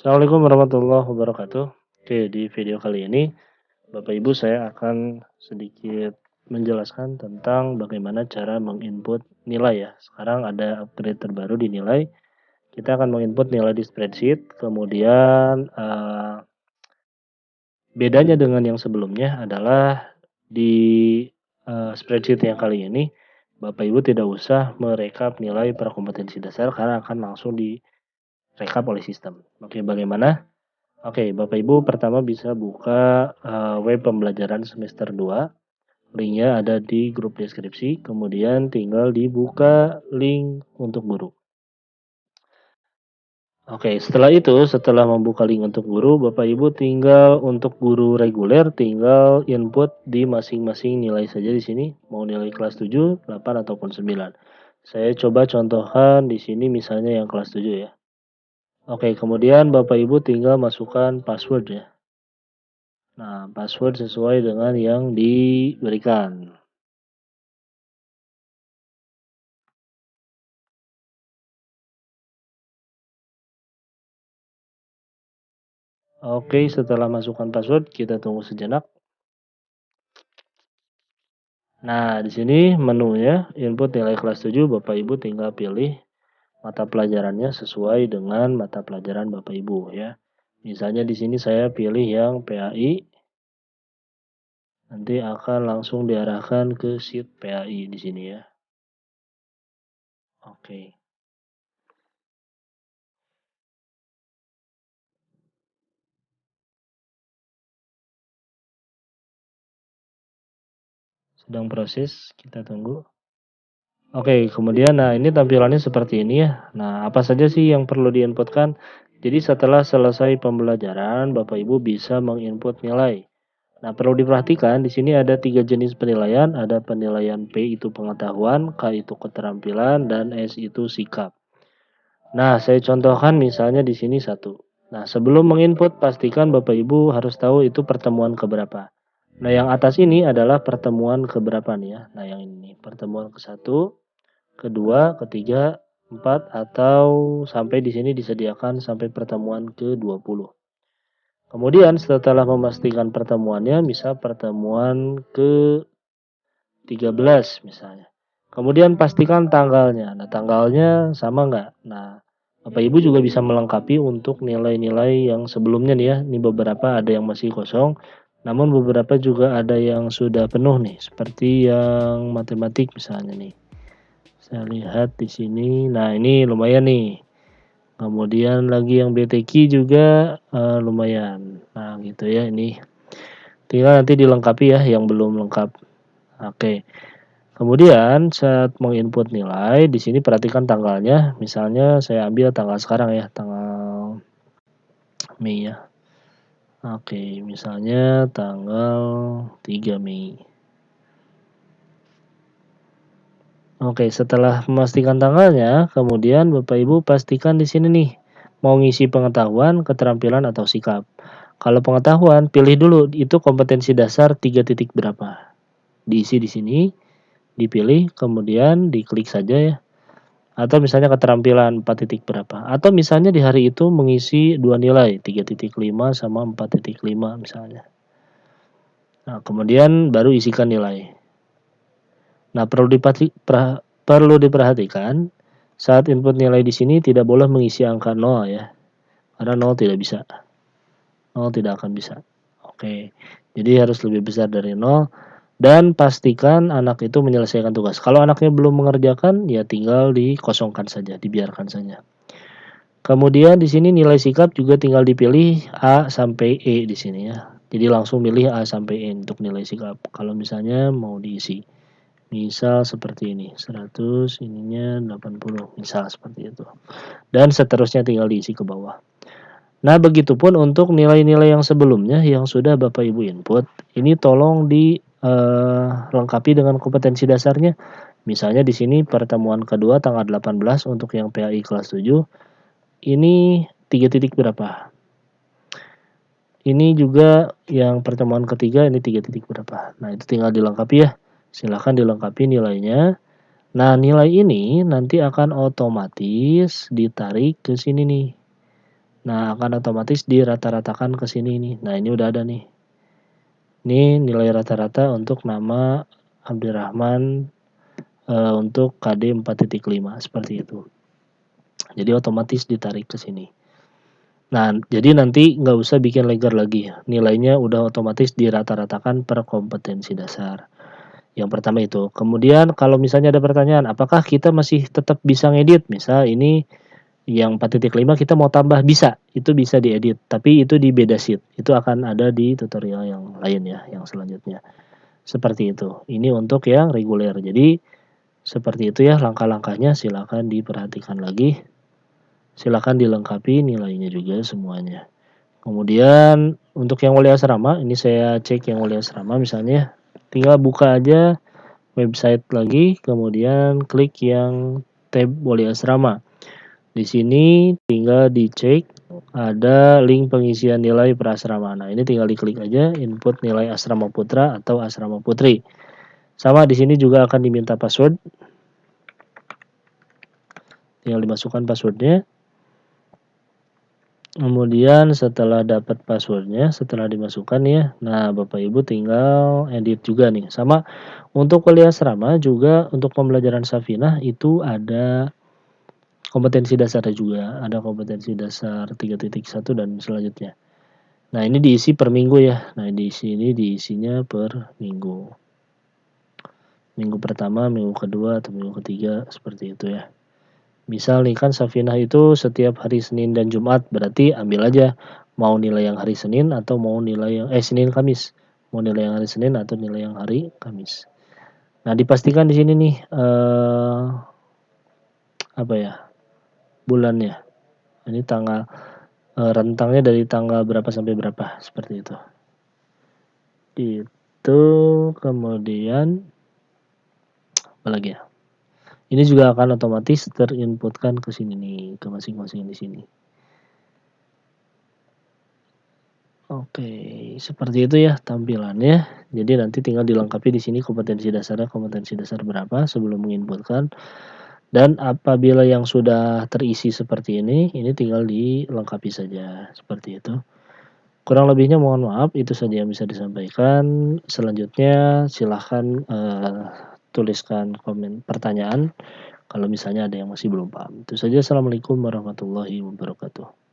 Assalamualaikum warahmatullahi wabarakatuh. Oke, di video kali ini, Bapak Ibu saya akan sedikit menjelaskan tentang bagaimana cara menginput nilai ya. Sekarang ada upgrade terbaru di nilai. Kita akan menginput nilai di spreadsheet, kemudian bedanya dengan yang sebelumnya adalah di spreadsheet yang kali ini, Bapak Ibu tidak usah merekap nilai prakompetensi dasar karena akan langsung direkap oleh sistem. Oke, bagaimana? Oke, Bapak Ibu pertama bisa buka, web pembelajaran semester 2, linknya ada di grup deskripsi, kemudian tinggal dibuka link untuk guru. Oke, setelah membuka link untuk guru, Bapak Ibu tinggal untuk guru reguler tinggal input di masing-masing nilai saja di sini, mau nilai kelas 7, 8, ataupun 9. Saya coba contohkan di sini misalnya yang kelas 7 ya. Oke, kemudian Bapak Ibu tinggal masukkan password ya. Nah, password sesuai dengan yang diberikan. Oke, setelah masukkan password, kita tunggu sejenak. Nah, di sini menunya input nilai kelas 7, Bapak Ibu tinggal pilih mata pelajarannya sesuai dengan mata pelajaran Bapak Ibu ya. Misalnya di sini saya pilih yang PAI, nanti akan langsung diarahkan ke sheet PAI di sini ya. Oke. Sedang proses, kita tunggu. Oke, kemudian nah ini tampilannya seperti ini ya. Nah, apa saja sih yang perlu diinputkan? Jadi setelah selesai pembelajaran, Bapak Ibu bisa menginput nilai. Nah, perlu diperhatikan di sini ada 3 jenis penilaian, ada penilaian P itu pengetahuan, K itu keterampilan, dan S itu sikap. Nah, saya contohkan misalnya di sini satu. Nah, sebelum menginput pastikan Bapak Ibu harus tahu itu pertemuan keberapa. Nah, yang atas ini adalah pertemuan keberapa nih ya. Nah, yang ini pertemuan ke-1, kedua, ketiga, empat, atau sampai di sini disediakan sampai pertemuan ke-20. Kemudian setelah memastikan pertemuannya, misal pertemuan ke-13 misalnya. Kemudian pastikan tanggalnya. Nah, tanggalnya sama nggak? Nah, Bapak Ibu juga bisa melengkapi untuk nilai-nilai yang sebelumnya nih ya. Ini beberapa ada yang masih kosong, namun beberapa juga ada yang sudah penuh nih, seperti yang matematik misalnya nih. Saya lihat di sini, nah ini lumayan nih. Kemudian lagi yang BTQ juga lumayan. Nah gitu ya ini. Tinggal nanti dilengkapi ya yang belum lengkap. Oke. Kemudian saat menginput nilai, di sini perhatikan tanggalnya. Misalnya saya ambil tanggal sekarang ya, tanggal Mei ya. Oke, misalnya tanggal 3 Mei. Oke, setelah memastikan tanggalnya, kemudian Bapak Ibu pastikan di sini nih, mau ngisi pengetahuan, keterampilan, atau sikap. Kalau pengetahuan, pilih dulu itu kompetensi dasar 3 titik berapa. Diisi di sini, dipilih, kemudian diklik saja ya. Atau misalnya keterampilan 4 titik berapa. Atau misalnya di hari itu mengisi 2 nilai, 3,5 sama 4,5 misalnya. Nah, kemudian baru isikan nilai. Nah, perlu diperhatikan saat input nilai di sini tidak boleh mengisi angka 0 ya, karena 0 tidak bisa. 0 tidak akan bisa. Oke, jadi harus lebih besar dari 0 dan pastikan anak itu menyelesaikan tugas. Kalau anaknya belum mengerjakan, ya tinggal dikosongkan saja, dibiarkan saja. Kemudian di sini nilai sikap juga tinggal dipilih A sampai E di sini ya. Jadi langsung pilih A sampai E untuk nilai sikap. Kalau misalnya mau diisi. Misal seperti ini, 100 ininya 80, misal seperti itu. Dan seterusnya tinggal diisi ke bawah. Nah, begitupun untuk nilai-nilai yang sebelumnya yang sudah Bapak Ibu input, ini tolong dilengkapi dengan kompetensi dasarnya. Misalnya di sini pertemuan kedua tanggal 18 untuk yang PAI kelas 7, ini 3 titik berapa. Ini juga yang pertemuan ketiga ini 3 titik berapa. Nah, itu tinggal dilengkapi ya. Silahkan dilengkapi nilainya. Nah, nilai ini nanti akan otomatis ditarik ke sini nih. Nah, akan otomatis dirata-ratakan ke sini nih. Nah, ini udah ada nih. Ini nilai rata-rata untuk nama Abdirrahman, untuk KD 4.5 seperti itu. Jadi otomatis ditarik ke sini. Nah, jadi nanti nggak usah bikin legger lagi, nilainya udah otomatis dirata-ratakan per kompetensi dasar. Yang pertama itu. Kemudian kalau misalnya ada pertanyaan, apakah kita masih tetap bisa ngedit? Misal ini yang 4.5 kita mau tambah, bisa, itu bisa diedit, tapi itu di beda sheet, itu akan ada di tutorial yang lain ya, yang selanjutnya. Seperti itu. Ini untuk yang reguler. Jadi seperti itu ya langkah-langkahnya, silakan diperhatikan lagi, silakan dilengkapi nilainya juga semuanya. Kemudian untuk yang wali asrama, ini saya cek yang wali asrama misalnya, tinggal buka aja website lagi, kemudian klik yang tab wali asrama. Di sini tinggal dicek ada link pengisian nilai per asrama. Nah, ini tinggal diklik aja input nilai asrama putra atau asrama putri. Sama di sini juga akan diminta password. Tinggal dimasukkan passwordnya. Kemudian setelah dapat passwordnya, setelah dimasukkan ya, nah Bapak Ibu tinggal edit juga nih. Sama untuk wali asrama juga untuk pembelajaran Safinah itu ada kompetensi dasarnya juga, ada kompetensi dasar 3.1 dan selanjutnya. Nah, ini diisi per minggu ya. Nah, di sini diisinya per minggu. Minggu pertama, minggu kedua, atau minggu ketiga, seperti itu ya. Misal nih kan Safinah itu setiap hari Senin dan Jumat, berarti ambil aja mau nilai yang hari Senin atau mau nilai yang Senin Kamis. Mau nilai yang hari Senin atau nilai yang hari Kamis. Nah, dipastikan di sini nih apa ya? Bulannya. Ini tanggal rentangnya dari tanggal berapa sampai berapa, seperti itu. Itu kemudian apa lagi ya? Ini juga akan otomatis terinputkan ke sini nih, ke masing-masing di sini. Oke, seperti itu ya tampilannya. Jadi nanti tinggal dilengkapi di sini kompetensi dasarnya, kompetensi dasar berapa sebelum menginputkan. Dan apabila yang sudah terisi seperti ini tinggal dilengkapi saja, seperti itu. Kurang lebihnya mohon maaf, itu saja yang bisa disampaikan. Selanjutnya silahkan tuliskan komen pertanyaan kalau misalnya ada yang masih belum paham. Itu saja, assalamualaikum warahmatullahi wabarakatuh.